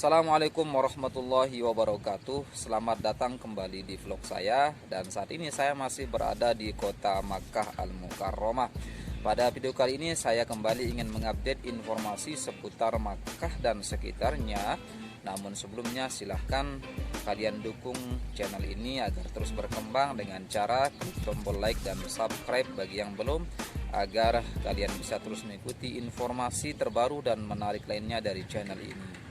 Assalamualaikum warahmatullahi wabarakatuh. Selamat datang kembali di vlog saya. Dan saat ini saya masih berada di kota Makkah Al-Mukarramah. Pada video kali ini saya kembali ingin mengupdate informasi seputar Makkah dan sekitarnya. Namun sebelumnya silahkan kalian dukung channel ini agar terus berkembang dengan cara klik tombol like dan subscribe bagi yang belum, agar kalian bisa terus mengikuti informasi terbaru dan menarik lainnya dari channel ini.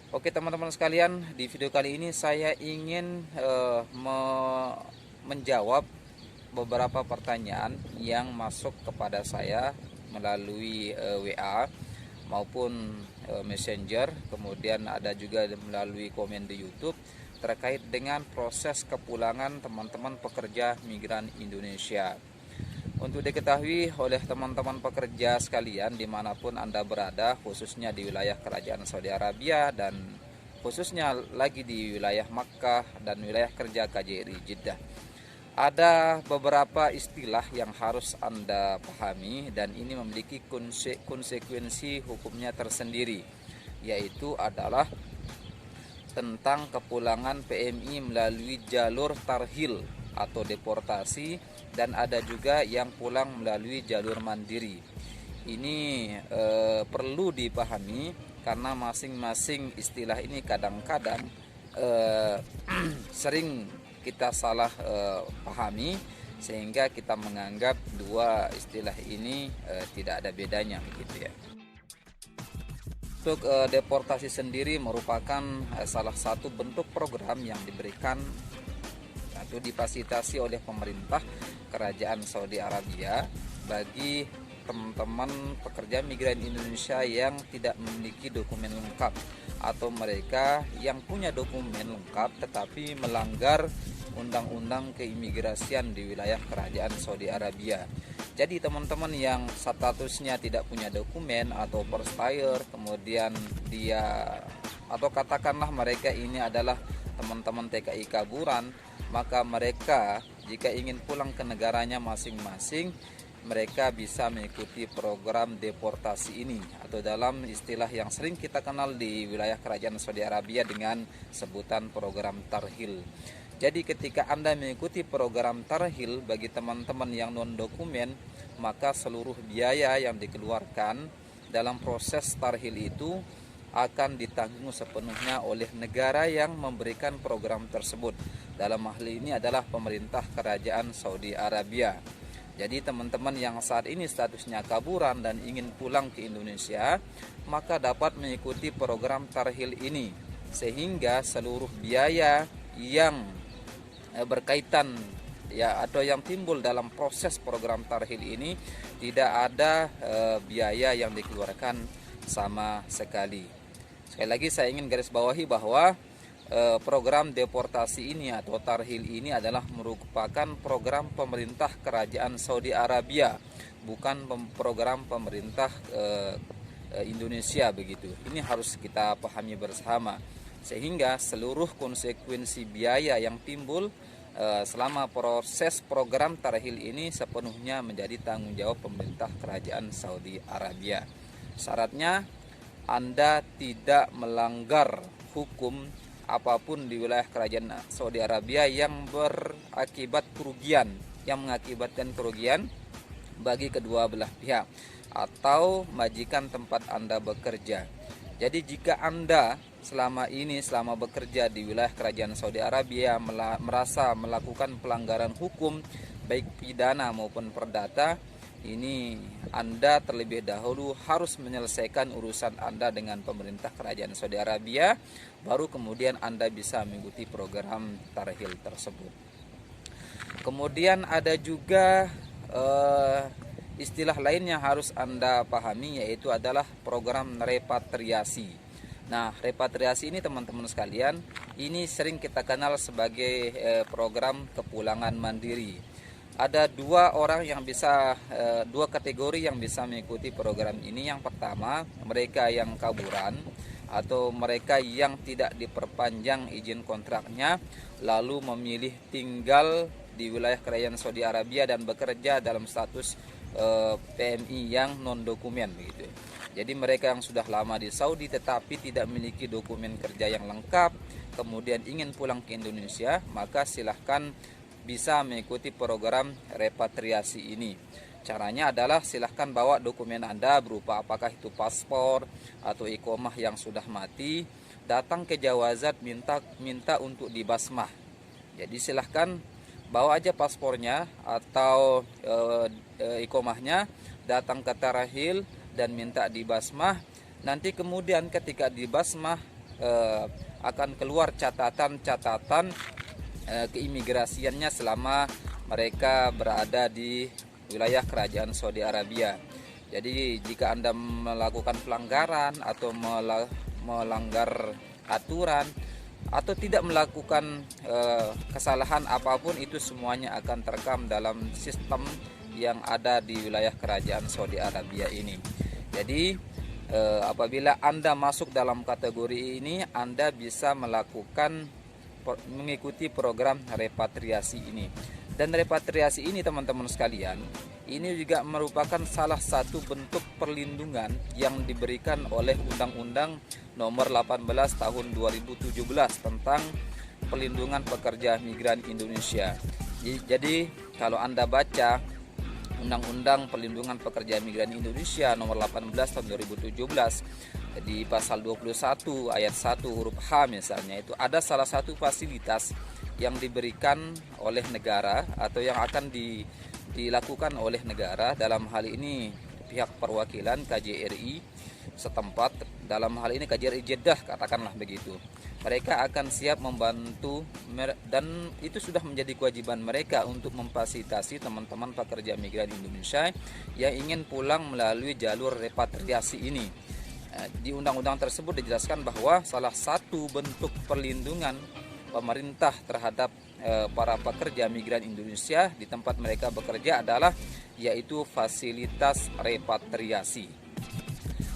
Oke teman-teman sekalian, di video kali ini saya ingin menjawab beberapa pertanyaan yang masuk kepada saya melalui WA maupun Messenger, kemudian ada juga melalui komen di YouTube terkait dengan proses kepulangan teman-teman pekerja migran Indonesia. Untuk diketahui oleh teman-teman pekerja sekalian dimanapun Anda berada, khususnya di wilayah Kerajaan Saudi Arabia dan khususnya lagi di wilayah Makkah dan wilayah kerja KJRI Jeddah, ada beberapa istilah yang harus Anda pahami dan ini memiliki konsekuensi hukumnya tersendiri, yaitu adalah tentang kepulangan PMI melalui jalur tarhil atau deportasi, dan ada juga yang pulang melalui jalur mandiri. Ini perlu dipahami karena masing-masing istilah ini kadang-kadang sering kita salah pahami sehingga kita menganggap dua istilah ini tidak ada bedanya begitu ya. Untuk deportasi sendiri merupakan salah satu bentuk program yang diberikan atau difasilitasi oleh pemerintah Kerajaan Saudi Arabia bagi teman-teman pekerja migran Indonesia yang tidak memiliki dokumen lengkap atau mereka yang punya dokumen lengkap tetapi melanggar undang-undang keimigrasian di wilayah Kerajaan Saudi Arabia. Jadi teman-teman yang statusnya tidak punya dokumen atau first timer, kemudian dia atau katakanlah mereka ini adalah teman-teman TKI kaburan, maka mereka jika ingin pulang ke negaranya masing-masing, mereka bisa mengikuti program deportasi ini atau dalam istilah yang sering kita kenal di wilayah Kerajaan Saudi Arabia dengan sebutan program tarhil. Jadi ketika Anda mengikuti program tarhil bagi teman-teman yang non-dokumen, maka seluruh biaya yang dikeluarkan dalam proses tarhil itu akan ditanggung sepenuhnya oleh negara yang memberikan program tersebut. Dalam hal ini adalah pemerintah Kerajaan Saudi Arabia. Jadi teman-teman yang saat ini statusnya kaburan dan ingin pulang ke Indonesia, maka dapat mengikuti program tarhil ini, sehingga seluruh biaya yang berkaitan ya atau yang timbul dalam proses program tarhil ini tidak ada biaya yang dikeluarkan sama sekali. Sekali lagi saya ingin garis bawahi bahwa program deportasi ini atau tarhil ini adalah merupakan program pemerintah Kerajaan Saudi Arabia, bukan program pemerintah Indonesia begitu. Ini harus kita pahami bersama, sehingga seluruh konsekuensi biaya yang timbul selama proses program tarhil ini sepenuhnya menjadi tanggung jawab pemerintah Kerajaan Saudi Arabia. Syaratnya Anda tidak melanggar hukum apapun di wilayah Kerajaan Saudi Arabia yang berakibat kerugian, yang mengakibatkan kerugian bagi kedua belah pihak atau majikan tempat Anda bekerja. Jadi jika Anda selama bekerja di wilayah Kerajaan Saudi Arabia merasa melakukan pelanggaran hukum baik pidana maupun perdata, ini Anda terlebih dahulu harus menyelesaikan urusan Anda dengan pemerintah Kerajaan Saudi Arabia, baru kemudian Anda bisa mengikuti program tarhil tersebut. Kemudian ada juga istilah lain yang harus Anda pahami, yaitu adalah program repatriasi. Nah, repatriasi ini teman-teman sekalian, ini sering kita kenal sebagai program kepulangan mandiri. Ada dua kategori yang bisa mengikuti program ini. Yang pertama, mereka yang kaburan atau mereka yang tidak diperpanjang izin kontraknya lalu memilih tinggal di wilayah Kerajaan Saudi Arabia dan bekerja dalam status PMI yang non dokumen begitu. Jadi mereka yang sudah lama di Saudi tetapi tidak memiliki dokumen kerja yang lengkap, kemudian ingin pulang ke Indonesia, maka silahkan bisa mengikuti program repatriasi ini. Caranya adalah silahkan bawa dokumen Anda berupa apakah itu paspor atau iqomah yang sudah mati, datang ke Jawazat minta untuk dibasmah. Jadi silahkan bawa aja paspornya atau iqomahnya, datang ke Tarahil dan minta dibasmah. Nanti kemudian ketika dibasmah akan keluar catatan keimigrasiannya selama mereka berada di wilayah Kerajaan Saudi Arabia. Jadi jika Anda melakukan pelanggaran atau melanggar aturan atau tidak melakukan kesalahan apapun, itu semuanya akan terekam dalam sistem yang ada di wilayah Kerajaan Saudi Arabia ini. Jadi apabila Anda masuk dalam kategori ini, Anda bisa mengikuti program repatriasi ini. Dan repatriasi ini teman-teman sekalian, ini juga merupakan salah satu bentuk perlindungan yang diberikan oleh Undang-Undang Nomor 18 Tahun 2017 tentang Perlindungan Pekerja Migran Indonesia. Jadi kalau Anda baca Undang-Undang Perlindungan Pekerja Migran Indonesia Nomor 18 Tahun 2017 di pasal 21 ayat 1 huruf H misalnya, itu ada salah satu fasilitas yang diberikan oleh negara atau yang akan dilakukan oleh negara, dalam hal ini pihak perwakilan KJRI setempat, dalam hal ini KJRI Jeddah katakanlah begitu. Mereka akan siap membantu dan itu sudah menjadi kewajiban mereka untuk memfasilitasi teman-teman pekerja migran Indonesia yang ingin pulang melalui jalur repatriasi ini. Di undang-undang tersebut dijelaskan bahwa salah satu bentuk perlindungan pemerintah terhadap para pekerja migran Indonesia di tempat mereka bekerja adalah yaitu fasilitas repatriasi.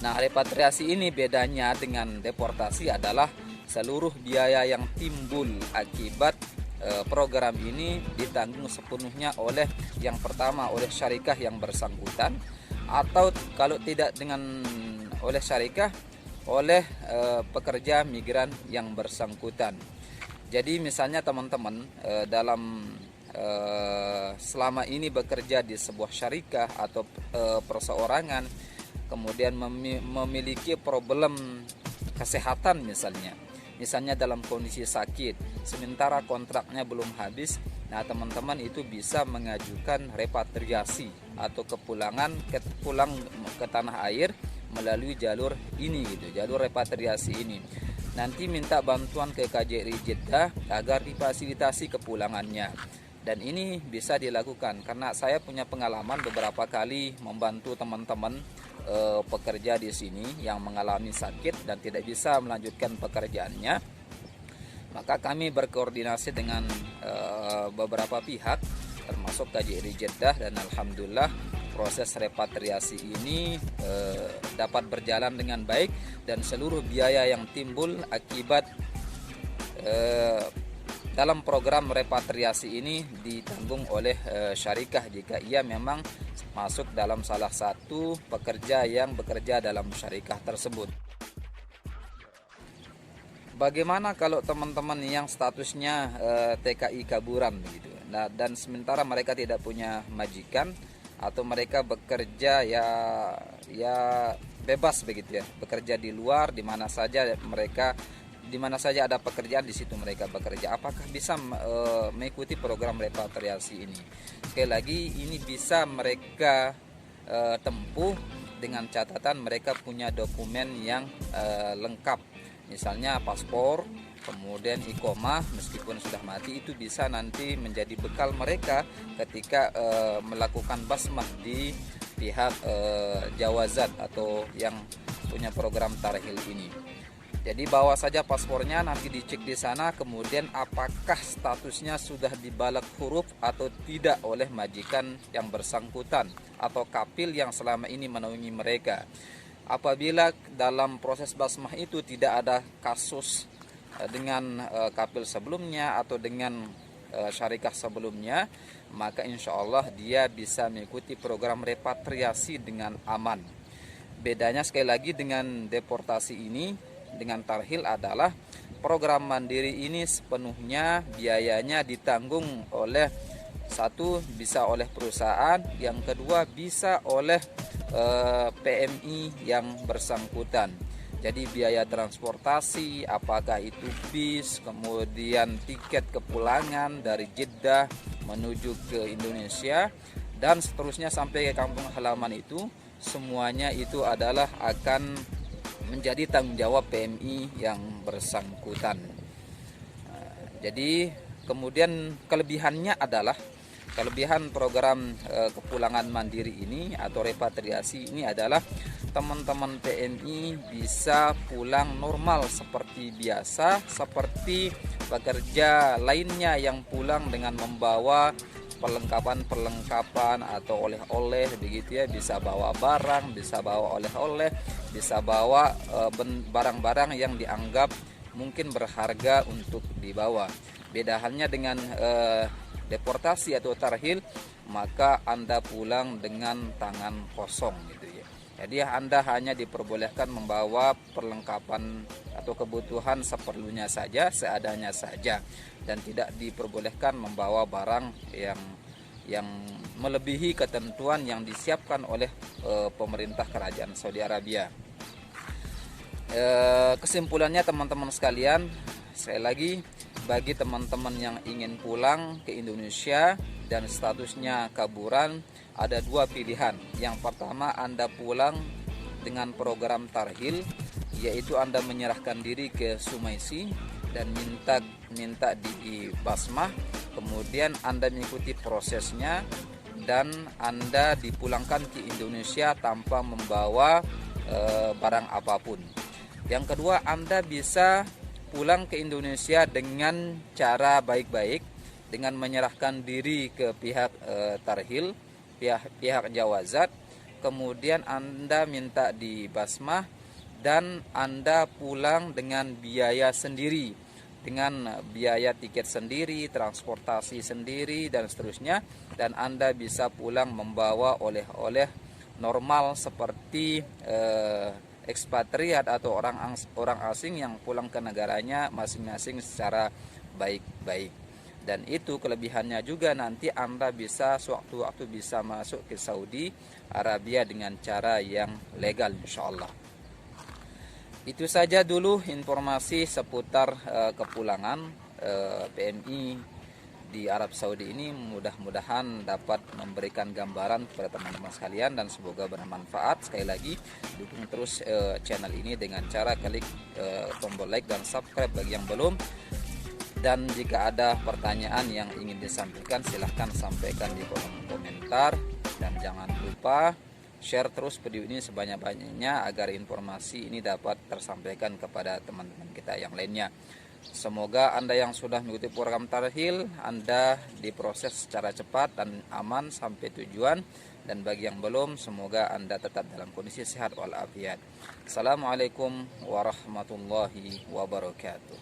Nah, repatriasi ini bedanya dengan deportasi adalah seluruh biaya yang timbul akibat program ini ditanggung sepenuhnya oleh yang pertama oleh syarikah yang bersangkutan, atau kalau tidak dengan oleh syarikah, oleh pekerja migran yang bersangkutan. Jadi misalnya teman-teman dalam selama ini bekerja di sebuah syarikah atau perseorangan, kemudian memiliki problem kesehatan misalnya dalam kondisi sakit, sementara kontraknya belum habis, nah teman-teman itu bisa mengajukan repatriasi atau pulang ke tanah air melalui jalur ini gitu, jalur repatriasi ini. Nanti minta bantuan ke KJRI Jeddah agar difasilitasi kepulangannya. Dan ini bisa dilakukan karena saya punya pengalaman beberapa kali membantu teman-teman pekerja di sini yang mengalami sakit dan tidak bisa melanjutkan pekerjaannya. Maka kami berkoordinasi dengan beberapa pihak termasuk KJRI Jeddah, dan alhamdulillah proses repatriasi ini dapat berjalan dengan baik dan seluruh biaya yang timbul akibat dalam program repatriasi ini ditanggung oleh syarikah jika ia memang masuk dalam salah satu pekerja yang bekerja dalam syarikah tersebut. Bagaimana kalau teman-teman yang statusnya TKI kaburan begitu, nah, dan sementara mereka tidak punya majikan atau mereka bekerja ya bebas begitu ya, bekerja di luar di mana saja ada pekerjaan di situ mereka bekerja, apakah bisa mengikuti program repatriasi ini? Sekali lagi, ini bisa mereka tempuh dengan catatan mereka punya dokumen yang lengkap, misalnya paspor, kemudian iqomah meskipun sudah mati, itu bisa nanti menjadi bekal mereka ketika melakukan basmah di pihak Jawazat atau yang punya program Tarhil ini. Jadi bawa saja paspornya, nanti dicek di sana, kemudian apakah statusnya sudah dibalak huruf atau tidak oleh majikan yang bersangkutan atau kapil yang selama ini menaungi mereka. apabila dalam proses basmah itu tidak ada kasus dengan kapil sebelumnya atau dengan syarikah sebelumnya, maka insya Allah dia bisa mengikuti program repatriasi dengan aman. Bedanya sekali lagi dengan deportasi ini, dengan tarhil adalah program mandiri ini sepenuhnya biayanya ditanggung oleh, satu, bisa oleh perusahaan, yang kedua bisa oleh PMI yang bersangkutan. Jadi biaya transportasi, apakah itu bis, kemudian tiket kepulangan dari Jeddah menuju ke Indonesia, dan seterusnya sampai ke kampung halaman itu, semuanya itu adalah akan menjadi tanggung jawab PMI yang bersangkutan. Jadi kemudian kelebihannya adalah, kelebihan program kepulangan mandiri ini atau repatriasi ini adalah teman-teman PMI bisa pulang normal seperti biasa, seperti pekerja lainnya yang pulang dengan membawa perlengkapan atau oleh-oleh begitu ya, bisa bawa barang, bisa bawa oleh-oleh, bisa bawa barang-barang yang dianggap mungkin berharga untuk dibawa. Beda halnya dengan deportasi atau tarhil, maka Anda pulang dengan tangan kosong gitu ya. Jadi Anda hanya diperbolehkan membawa perlengkapan atau kebutuhan seperlunya saja, seadanya saja, dan tidak diperbolehkan membawa barang yang melebihi ketentuan yang disiapkan oleh pemerintah kerajaan Saudi Arabia. Kesimpulannya teman-teman sekalian, sekali lagi, bagi teman-teman yang ingin pulang ke Indonesia dan statusnya kaburan, ada dua pilihan. Yang pertama, Anda pulang dengan program tarhil, yaitu Anda menyerahkan diri ke Sumaisi dan minta di basmah, kemudian Anda mengikuti prosesnya dan Anda dipulangkan ke Indonesia tanpa membawa barang apapun. Yang kedua, Anda bisa pulang ke Indonesia dengan cara baik-baik, dengan menyerahkan diri ke pihak tarhil, pihak jawazat, kemudian Anda minta di basmah dan Anda pulang dengan biaya sendiri, dengan biaya tiket sendiri, transportasi sendiri, dan seterusnya, dan Anda bisa pulang membawa oleh-oleh normal seperti ekspatriat atau orang asing yang pulang ke negaranya masing-masing secara baik-baik. Dan itu kelebihannya juga, nanti Anda bisa sewaktu-waktu bisa masuk ke Saudi Arabia dengan cara yang legal insyaallah. Itu saja dulu informasi seputar kepulangan PMI di Arab Saudi ini. Mudah-mudahan dapat memberikan gambaran kepada teman-teman sekalian dan semoga bermanfaat. Sekali lagi, dukung terus channel ini dengan cara klik tombol like dan subscribe bagi yang belum. Dan jika ada pertanyaan yang ingin disampaikan, silahkan sampaikan di kolom komentar. Dan jangan lupa share terus video ini sebanyak-banyaknya agar informasi ini dapat tersampaikan kepada teman-teman kita yang lainnya. Semoga Anda yang sudah mengikuti program tarhil, Anda diproses secara cepat dan aman sampai tujuan. Dan bagi yang belum, semoga Anda tetap dalam kondisi sehat walafiat. Assalamualaikum warahmatullahi wabarakatuh.